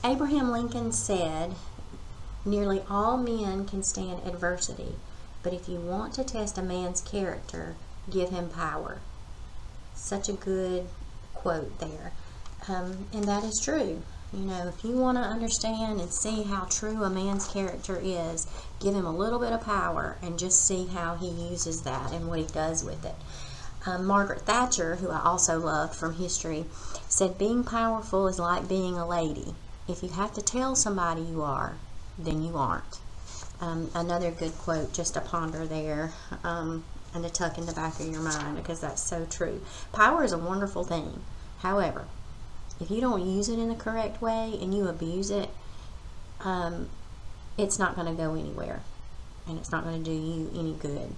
Abraham Lincoln said, "Nearly all men can stand adversity, but if you want to test a man's character, give him power." Such a good quote there. And that is true. You know, if you want to understand and see how true a man's character is, give him a little bit of power and just see how he uses that and what he does with it. Margaret Thatcher, who I also loved from history, said, "Being powerful is like being a lady. If you have to tell somebody you are, then you aren't." Another good quote just to ponder there, and to tuck in the back of your mind, because that's so true. Power is a wonderful thing. However, if you don't use it in the correct way and you abuse it, it's not going to go anywhere, and it's not going to do you any good.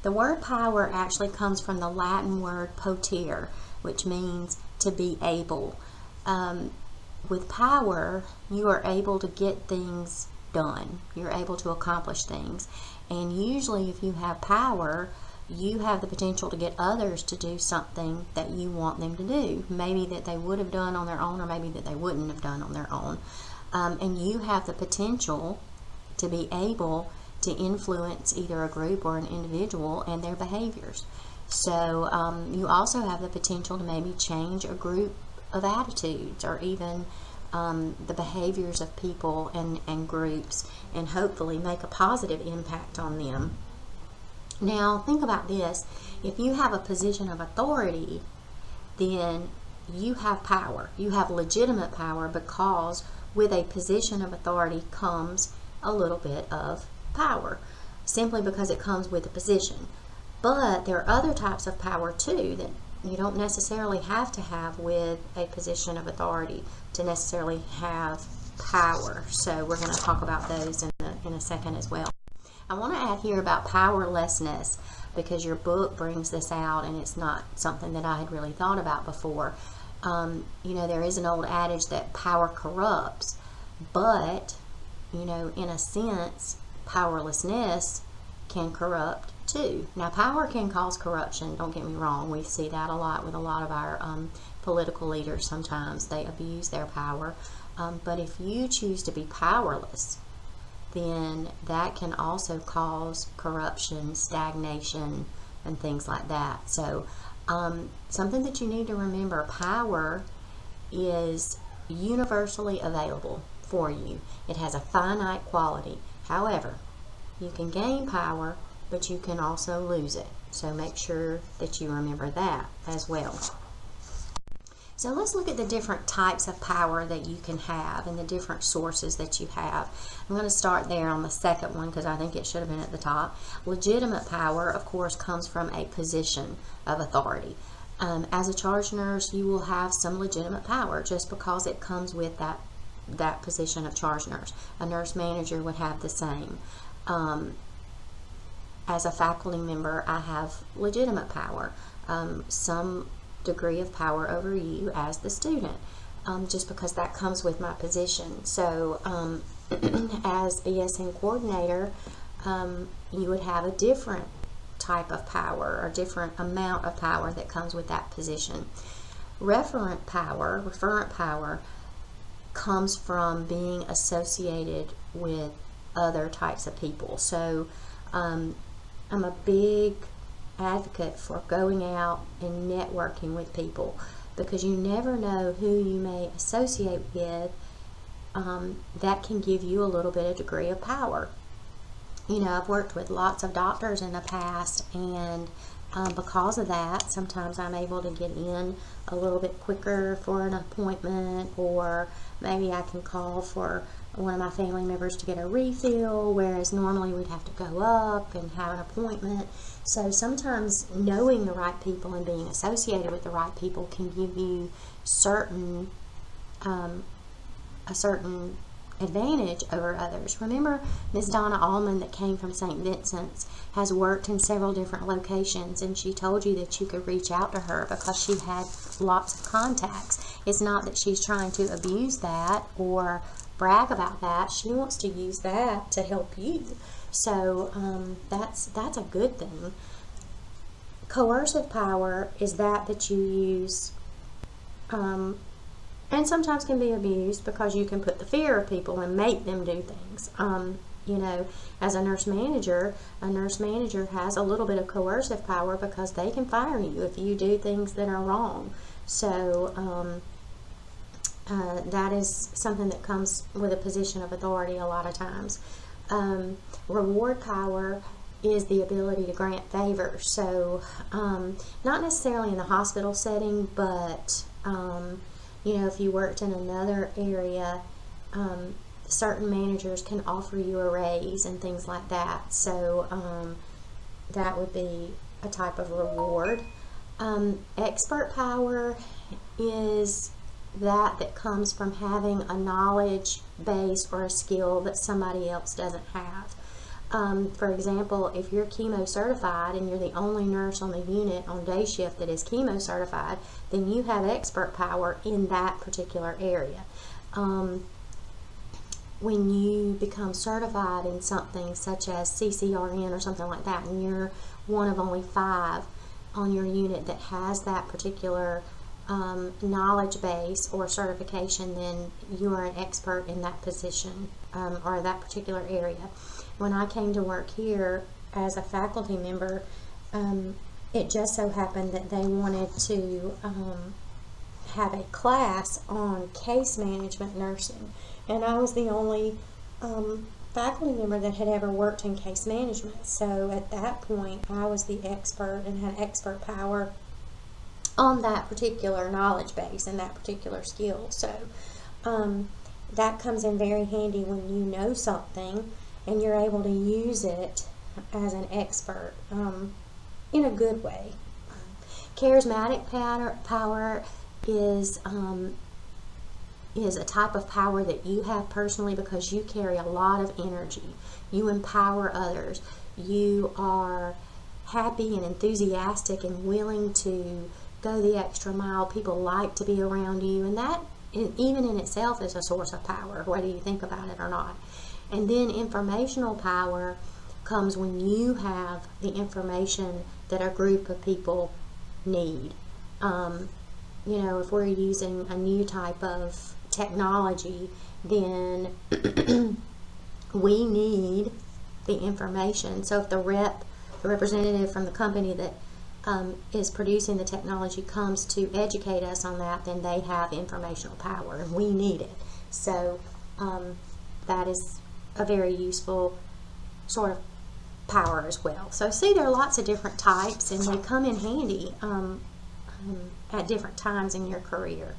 The word power actually comes from the Latin word potere, which means to be able. With power, you are able to get things done. You're able to accomplish things. And usually if you have power, you have the potential to get others to do something that you want them to do. Maybe that they would have done on their own, or maybe that they wouldn't have done on their own. And you have the potential to be able to influence either a group or an individual and their behaviors. So you also have the potential to maybe change a group of attitudes, or even the behaviors of people and groups, and hopefully make a positive impact on them. Now, think about this. If you have a position of authority, then you have power. You have legitimate power, because with a position of authority comes a little bit of power, simply because it comes with a position. But there are other types of power too that you don't necessarily have to have with a position of authority to necessarily have power. So we're going to talk about those in a second as well. I want to add here about powerlessness, because your book brings this out, and it's not something that I had really thought about before. You know, there is an old adage that power corrupts, but, you know, in a sense, powerlessness can corrupt too. Now, power can cause corruption, don't get me wrong. We see that a lot with a lot of our political leaders. Sometimes they abuse their power. But if you choose to be powerless, then that can also cause corruption, stagnation, and things like that. So something that you need to remember, power is universally available for you. It has a finite quality. However, you can gain power, but you can also lose it. So make sure that you remember that as well. So let's look at the different types of power that you can have and the different sources that you have. I'm going to start there on the second one, because I think it should have been at the top. Legitimate power, of course, comes from a position of authority. As a charge nurse, you will have some legitimate power just because it comes with that position of charge nurse. A nurse manager would have the same. As a faculty member, I have legitimate power. Some degree of power over you as the student, just because that comes with my position. So as BSN coordinator, you would have a different type of power, or different amount of power that comes with that position. Referent power comes from being associated with other types of people. So I'm a big advocate for going out and networking with people, because you never know who you may associate with. That can give you a little bit of degree of power. You know, I've worked with lots of doctors in the past, and because of that, sometimes I'm able to get in a little bit quicker for an appointment, or maybe I can call for one of my family members to get a refill, whereas normally we'd have to go up and have an appointment. So sometimes knowing the right people and being associated with the right people can give you a certain advantage over others. Remember, Miss Donna Allman that came from St. Vincent's has worked in several different locations, and she told you that you could reach out to her because she had lots of contacts. It's not that she's trying to abuse that or brag about that. She wants to use that to help you. So that's a good thing. Coercive power is that you use, and sometimes can be abused, because you can put the fear of people and make them do things. You know, as a nurse manager has a little bit of coercive power, because they can fire you if you do things that are wrong. So that is something that comes with a position of authority a lot of times. Reward power is the ability to grant favors. So not necessarily in the hospital setting, but you know, if you worked in another area, certain managers can offer you a raise and things like that. So that would be a type of reward. Expert power is that comes from having a knowledge base or a skill that somebody else doesn't have. For example, if you're chemo certified and you're the only nurse on the unit on day shift that is chemo certified, then you have expert power in that particular area. When you become certified in something such as CCRN or something like that, and you're one of only 5 on your unit that has that particular knowledge base or certification, then you are an expert in that position or that particular area. When I came to work here as a faculty member, it just so happened that they wanted to have a class on case management nursing, and I was the only faculty member that had ever worked in case management. So at that point, I was the expert and had expert power on that particular knowledge base and that particular skill. So that comes in very handy when you know something and you're able to use it as an expert in a good way. Charismatic power is a type of power that you have personally, because you carry a lot of energy. You empower others. You are happy and enthusiastic and willing to go the extra mile. People like to be around you, and that even in itself is a source of power, whether you think about it or not. And then informational power comes when you have the information that a group of people need. You know, if we're using a new type of technology, then we need the information. So if the representative from the company that is producing the technology comes to educate us on that, then they have informational power, and we need it. So that is a very useful sort of power as well. So see, there are lots of different types, and they come in handy at different times in your career.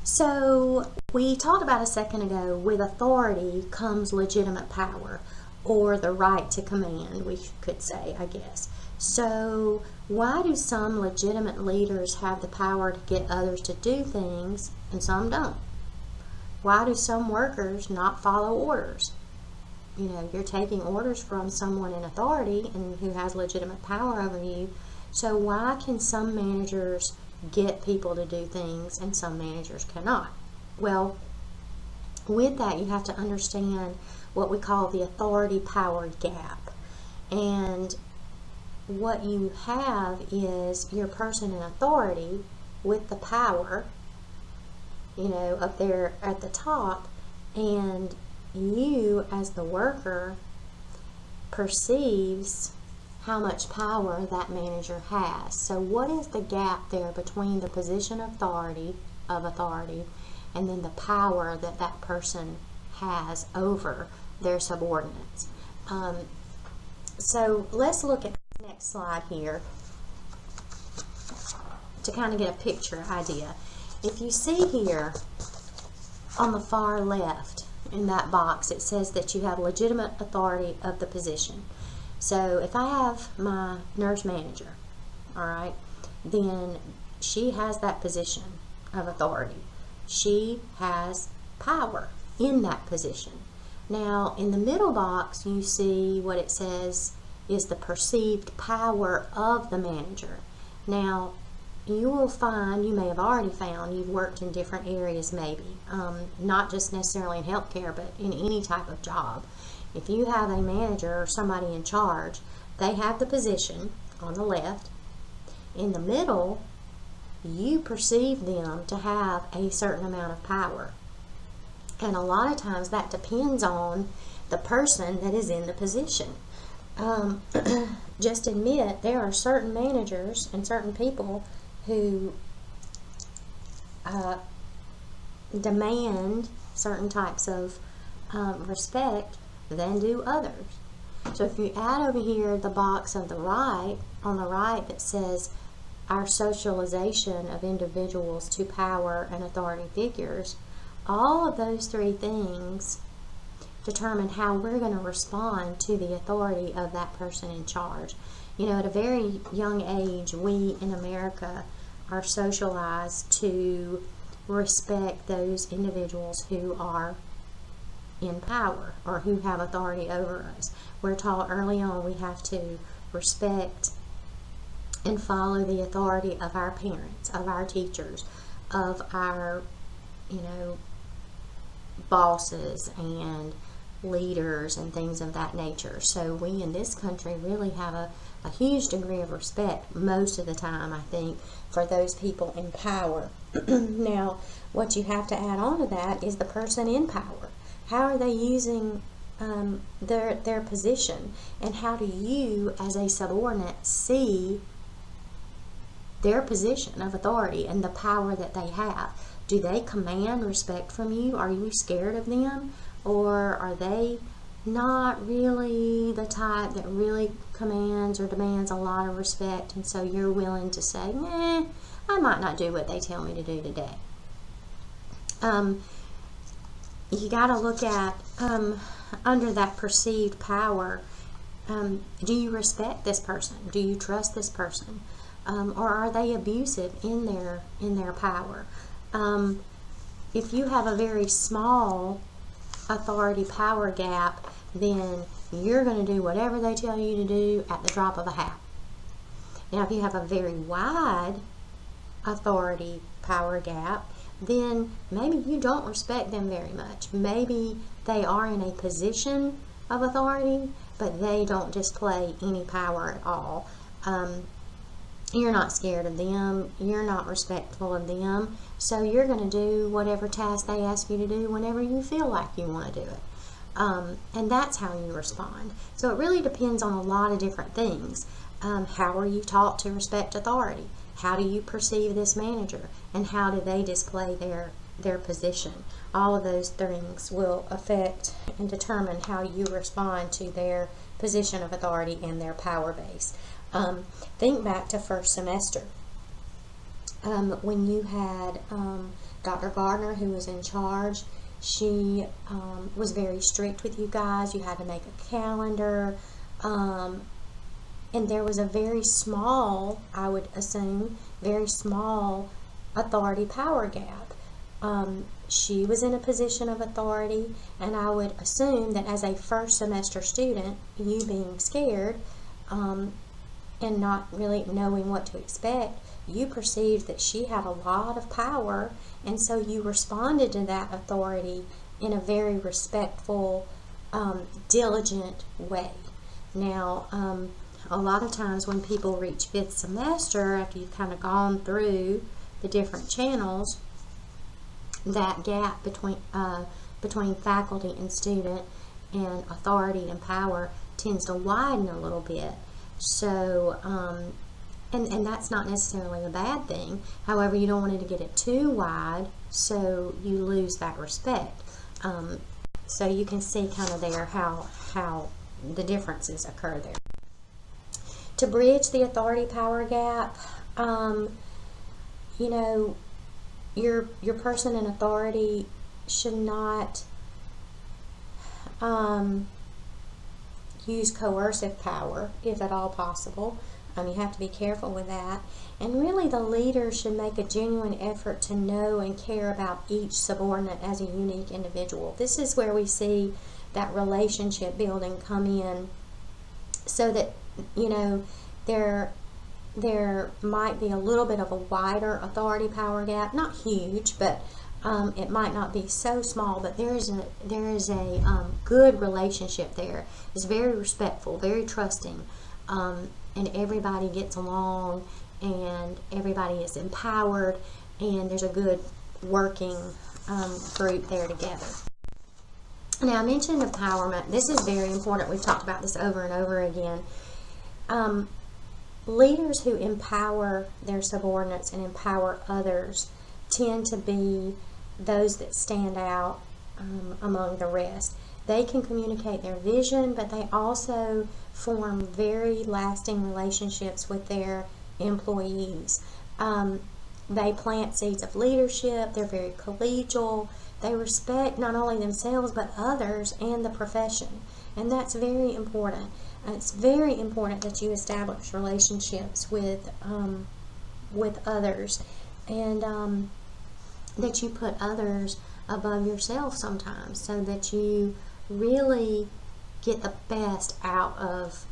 So we talked about a second ago, with authority comes legitimate power, or the right to command, we could say, I guess. So why do some legitimate leaders have the power to get others to do things and some don't? Why do some workers not follow orders? You know, you're taking orders from someone in authority and who has legitimate power over you. So why can some managers get people to do things and some managers cannot? Well, with that, you have to understand what we call the authority power gap. And what you have is your person in authority with the power, you know, up there at the top, and you as the worker perceives how much power that manager has. So what is the gap there between the position of authority and then the power that that person has over their subordinates? So let's look at the next slide here to kind of get a picture idea. If you see here on the far left in that box, it says that you have legitimate authority of the position. So if I have my nurse manager, all right, then she has that position of authority. She has power in that position. Now, in the middle box, you see what it says is the perceived power of the manager. Now, you will find, you may have already found, you've worked in different areas maybe, not just necessarily in healthcare, but in any type of job. If you have a manager or somebody in charge they have the position on the left. In the middle, you perceive them to have a certain amount of power. And a lot of times that depends on the person that is in the position. Just admit there are certain managers and certain people who demand certain types of respect than do others. So if you add over here the box on the right that says our socialization of individuals to power and authority figures, all of those three things determine how we're going to respond to the authority of that person in charge. You know, at a very young age, we in America are socialized to respect those individuals who are in power or who have authority over us. We're taught early on we have to respect and follow the authority of our parents, of our teachers, of our, bosses and leaders and things of that nature. So we in this country really have a huge degree of respect most of the time, I think, for those people in power. Now, what you have to add on to that is the person in power. How are they using their position, and how do you as a subordinate see their position of authority and the power that they have? Do they command respect from you? Are you scared of them? Or are they not really the type that really commands or demands a lot of respect, and so you're willing to say, nah, I might not do what they tell me to do today? You got to look at under that perceived power, do you respect this person? Do you trust this person? Or are they abusive in their power? If you have a very small authority power gap, then you're going to do whatever they tell you to do at the drop of a hat. Now, if you have a very wide authority power gap, then maybe you don't respect them very much. Maybe they are in a position of authority, but they don't display any power at all. You're not scared of them. You're not respectful of them. So you're going to do whatever task they ask you to do whenever you feel like you want to do it. And that's how you respond. So it really depends on a lot of different things. How are you taught to respect authority? How do you perceive this manager? And how do they display their position? All of those things will affect and determine how you respond to their position of authority and their power base. Think back to first semester. When you had Dr. Gardner, who was in charge, she was very strict with you guys. You had to make a calendar. And there was a very small, I would assume, very small authority power gap. She was in a position of authority, and I would assume that as a first semester student, you being scared, and not really knowing what to expect, you perceived that she had a lot of power, and so you responded to that authority in a very respectful, diligent way. Now, a lot of times when people reach fifth semester, after you've kind of gone through the different channels, that gap between faculty and student and authority and power tends to widen a little bit. So, and that's not necessarily a bad thing. However, you don't want to get it too wide, so you lose that respect. So you can see kind of there how the differences occur there. To bridge the authority power gap, your person in authority should not use coercive power, if at all possible. You have to be careful with that. And really, the leader should make a genuine effort to know and care about each subordinate as a unique individual. This is where we see that relationship building come in, so that, there might be a little bit of a wider authority power gap, not huge, but it might not be so small, but there is a good relationship there. It's very respectful, very trusting. and everybody gets along, and everybody is empowered, and there's a good working group there together. Now, I mentioned empowerment. This is very important. We've talked about this over and over again. Leaders who empower their subordinates and empower others tend to be those that stand out among the rest. They can communicate their vision, but they also form very lasting relationships with their employees. They plant seeds of leadership. They're very collegial. They respect not only themselves but others and the profession, and that's very important. It's very important that you establish relationships with others, and that you put others above yourself sometimes, so that you really get the best out of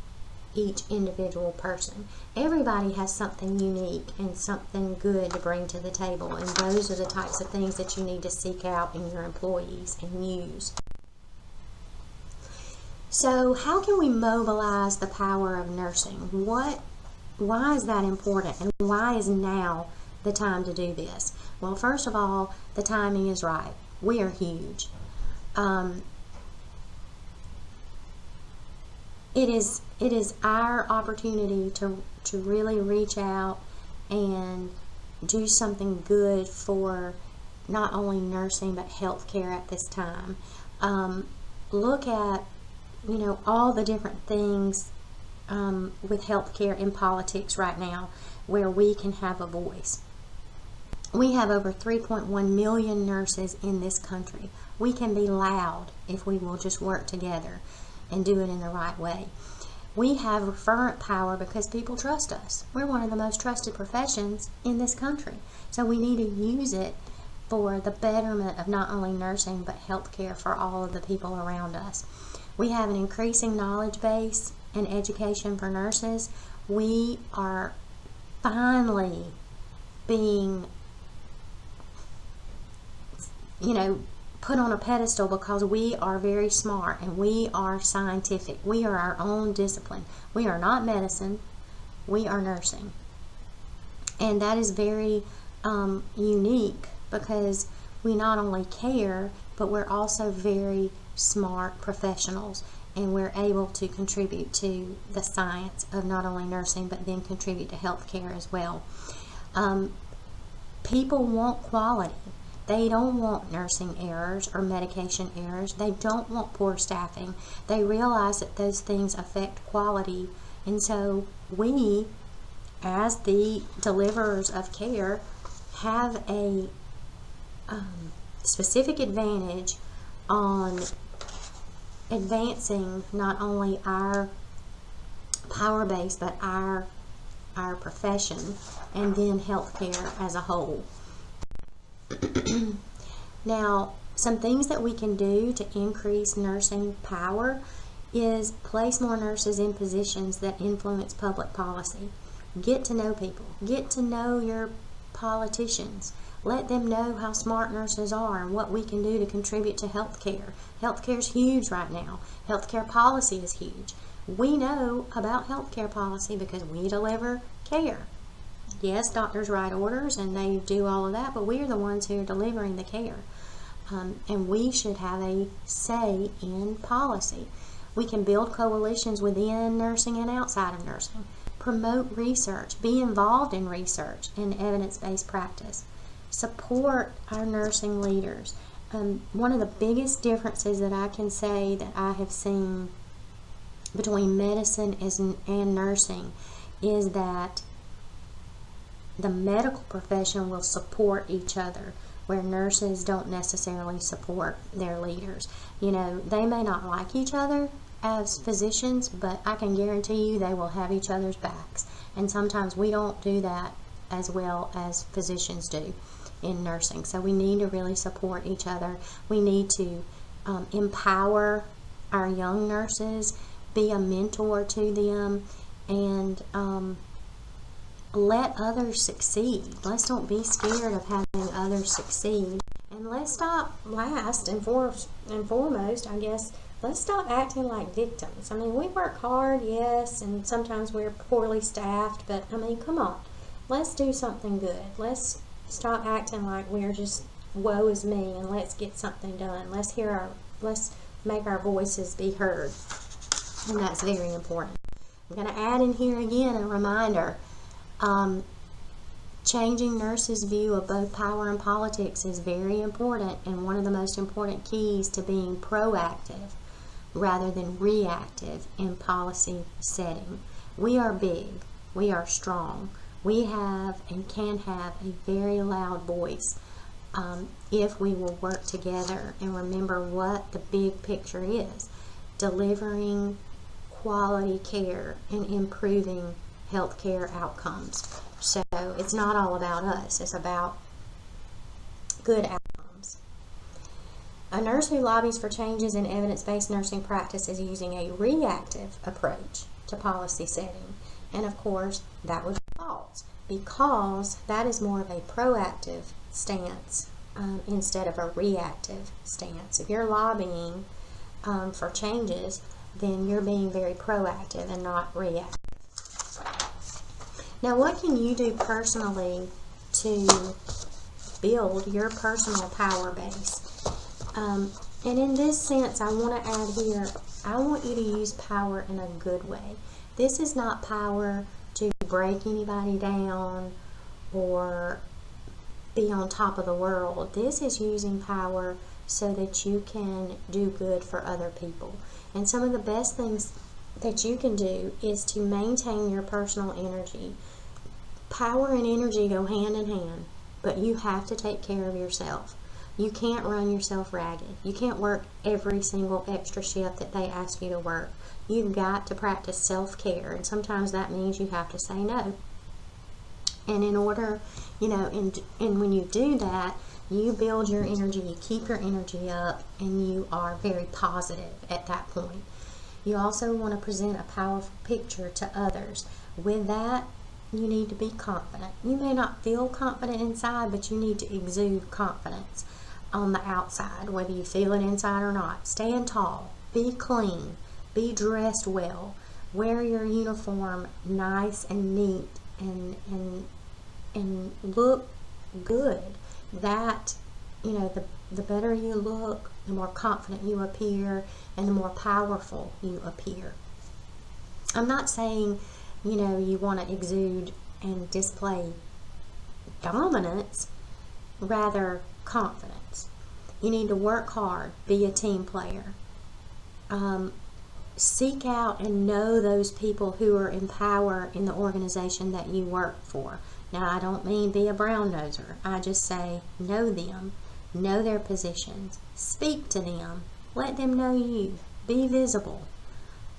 each individual person. Everybody has something unique and something good to bring to the table, and those are the types of things that you need to seek out in your employees and use. So how can we mobilize the power of nursing? Why is that important, and why is now the time to do this? Well, first of all, the timing is right. We are huge. It is our opportunity to really reach out and do something good for not only nursing but healthcare at this time. Look at all the different things with healthcare in politics right now where we can have a voice. We have over 3.1 million nurses in this country. We can be loud if we will just work together and do it in the right way. We have referent power because people trust us. We're one of the most trusted professions in this country. So we need to use it for the betterment of not only nursing but healthcare for all of the people around us. We have an increasing knowledge base and education for nurses. We are finally being put on a pedestal because we are very smart and we are scientific. We are our own discipline. We are not medicine. We are nursing. And that is very unique because we not only care, but we're also very smart professionals, and we're able to contribute to the science of not only nursing but then contribute to healthcare as well. People want quality. They don't want nursing errors or medication errors. They don't want poor staffing. They realize that those things affect quality, and so we, as the deliverers of care, have a specific advantage on advancing not only our power base but our profession, and then healthcare as a whole. Now, some things that we can do to increase nursing power is place more nurses in positions that influence public policy. Get to know people. Get to know your politicians. Let them know how smart nurses are and what we can do to contribute to healthcare. Healthcare is huge right now. Healthcare policy is huge. We know about healthcare policy because we deliver care. Yes, doctors write orders and they do all of that, but we are the ones who are delivering the care. And we should have a say in policy. We can build coalitions within nursing and outside of nursing. Promote research. Be involved in research and evidence-based practice. Support our nursing leaders. One of the biggest differences that I can say that I have seen between medicine and nursing is that the medical profession will support each other, where nurses don't necessarily support their leaders. They may not like each other as physicians, but I can guarantee you they will have each other's backs. And sometimes we don't do that as well as physicians do in nursing. So we need to really support each other. We need to empower our young nurses, be a mentor to them, and let others succeed. Let's don't be scared of having others succeed. And let's stop last and foremost, I guess, let's stop acting like victims. I mean, we work hard, yes, and sometimes we're poorly staffed, but I mean, come on. Let's do something good. Let's stop acting like we're just woe is me, and let's get something done. Let's make our voices be heard. And that's very important. I'm going to add in here again a reminder. Changing nurses' view of both power and politics is very important, and one of the most important keys to being proactive rather than reactive in policy setting. We are big. We are strong. We have and can have a very loud voice if we will work together and remember what the big picture is: delivering quality care and improving healthcare outcomes. So it's not all about us, it's about good outcomes. A nurse who lobbies for changes in evidence-based nursing practice is using a reactive approach to policy setting. And of course, that would be false, because that is more of a proactive stance instead of a reactive stance. If you're lobbying for changes, then you're being very proactive and not reactive. Now, what can you do personally to build your personal power base? And in this sense, I want to add here, I want you to use power in a good way. This is not power to break anybody down or be on top of the world. This is using power so that you can do good for other people. And some of the best things that you can do is to maintain your personal energy. Power and energy go hand in hand, but you have to take care of yourself. You can't run yourself ragged. You can't work every single extra shift that they ask you to work. You've got to practice self-care, and sometimes that means you have to say no. And in order, and when you do that, you build your energy, you keep your energy up, and you are very positive at that point. You also want to present a powerful picture to others. With that, you need to be confident. You may not feel confident inside, but you need to exude confidence on the outside, whether you feel it inside or not. Stand tall, be clean, be dressed well, wear your uniform nice and neat, and look good. That, the better you look, the more confident you appear, and the more powerful you appear. I'm not saying, you want to exude and display dominance, rather confidence. You need to work hard, be a team player. Seek out and know those people who are in power in the organization that you work for. Now, I don't mean be a brown noser. I just say know them, know their positions, speak to them, let them know you, be visible.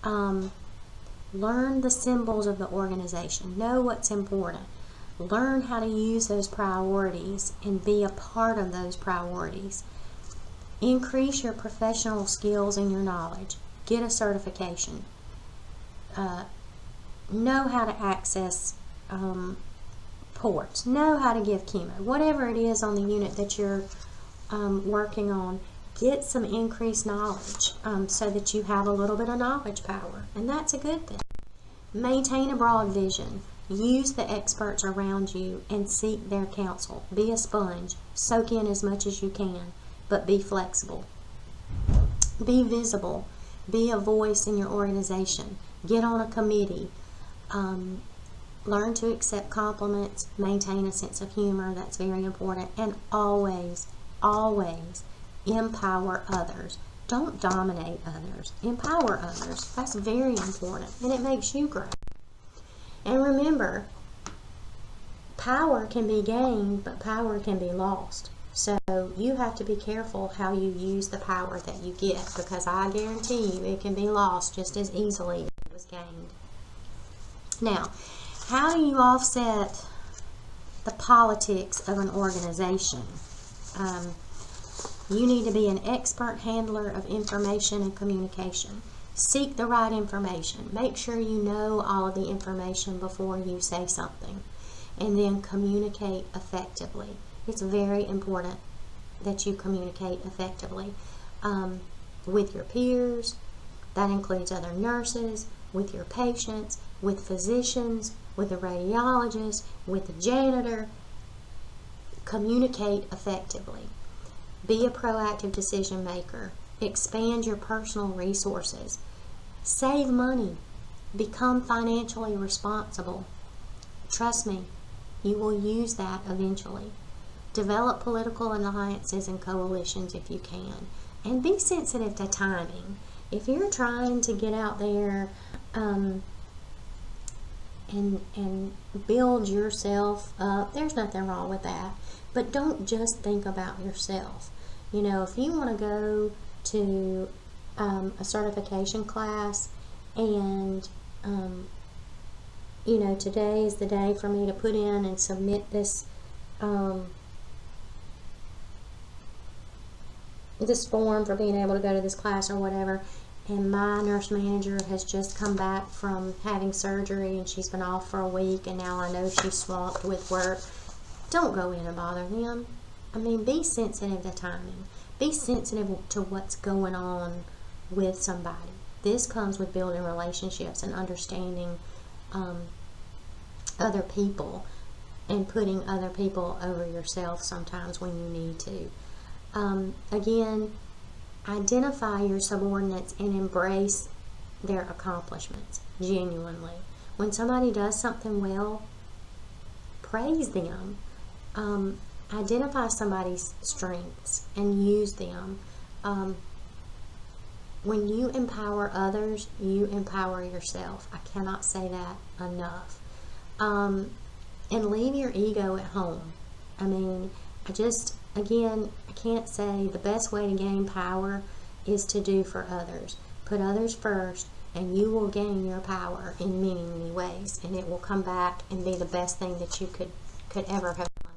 Learn the symbols of the organization, know what's important. Learn how to use those priorities and be a part of those priorities. Increase your professional skills and your knowledge. Get a certification. Know how to access ports. Know how to give chemo. Whatever it is on the unit that you're working on, get some increased knowledge so that you have a little bit of knowledge power. And that's a good thing. Maintain a broad vision. Use the experts around you and seek their counsel. Be a sponge. Soak in as much as you can, but be flexible. Be visible. Be a voice in your organization. Get on a committee. Learn to accept compliments. Maintain a sense of humor. That's very important. And always, always empower others. Don't dominate others. Empower others. That's very important. And it makes you grow. And remember, power can be gained, but power can be lost. So you have to be careful how you use the power that you get, because I guarantee you it can be lost just as easily as it was gained. Now, how do you offset the politics of an organization? You need to be an expert handler of information and communication. Seek the right information. Make sure you know all of the information before you say something. And then communicate effectively. It's very important that you communicate effectively. with your peers. That includes other nurses, with your patients, with physicians, with a radiologist, with a janitor. Communicate effectively. Be a proactive decision maker. Expand your personal resources. Save money. Become financially responsible. Trust me, you will use that eventually. Develop political alliances and coalitions if you can. And be sensitive to timing. If you're trying to get out there and build yourself up, there's nothing wrong with that. But don't just think about yourself. You know, if you want to go to a certification class and, you know, today is the day for me to put in and submit this this form for being able to go to this class or whatever, and my nurse manager has just come back from having surgery and she's been off for a week and now I know she's swamped with work, don't go in and bother them. I mean, be sensitive to timing. Be sensitive to what's going on with somebody. This comes with building relationships and understanding other people and putting other people over yourself sometimes when you need to. Again, identify your subordinates and embrace their accomplishments genuinely. When somebody does something well, praise them. Identify somebody's strengths and use them. When you empower others, you empower yourself. I cannot say that enough. And leave your ego at home. I mean, again, I can't say the best way to gain power is to do for others. Put others first, and you will gain your power in many, many ways. And it will come back and be the best thing that you could ever have done.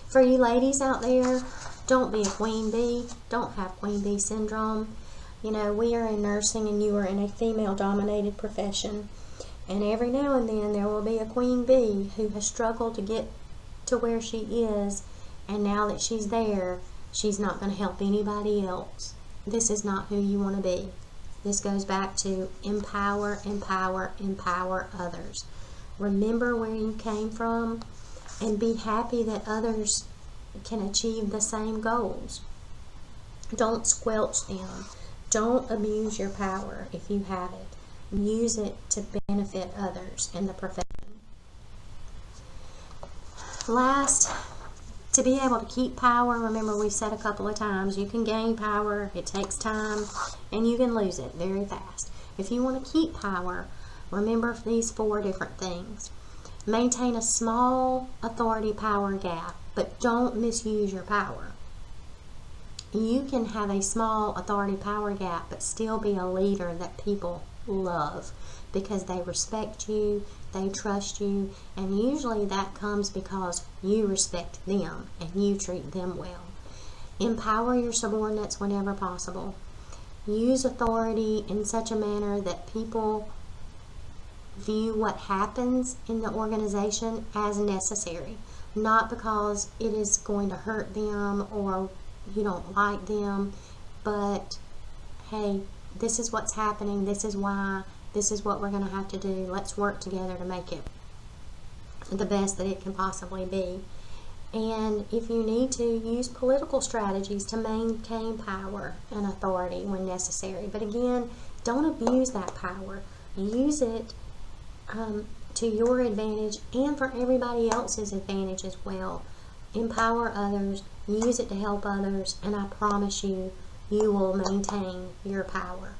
For you ladies out there, don't be a queen bee. Don't have queen bee syndrome. You know, we are in nursing and you are in a female-dominated profession. And every now and then there will be a queen bee who has struggled to get to where she is. And now that she's there, she's not going to help anybody else. This is not who you want to be. This goes back to empower, empower, empower others. Remember where you came from and be happy that others can achieve the same goals. Don't squelch them. Don't abuse your power if you have it. Use it to benefit others in the profession. Last, to be able to keep power, remember we've said a couple of times, you can gain power, it takes time, and you can lose it very fast. If you want to keep power, remember these 4 different things. Maintain a small authority-power gap, but don't misuse your power. You can have a small authority-power gap, but still be a leader that people love because they respect you, they trust you, and usually that comes because you respect them and you treat them well. Empower your subordinates whenever possible. Use authority in such a manner that people view what happens in the organization as necessary, not because it is going to hurt them or you don't like them, but hey, this is what's happening, this is why, this is what we're going to have to do, let's work together to make it the best that it can possibly be. And if you need to, use political strategies to maintain power and authority when necessary. But again, don't abuse that power. Use it to your advantage and for everybody else's advantage as well. Empower others, use it to help others, and I promise you, you will maintain your power.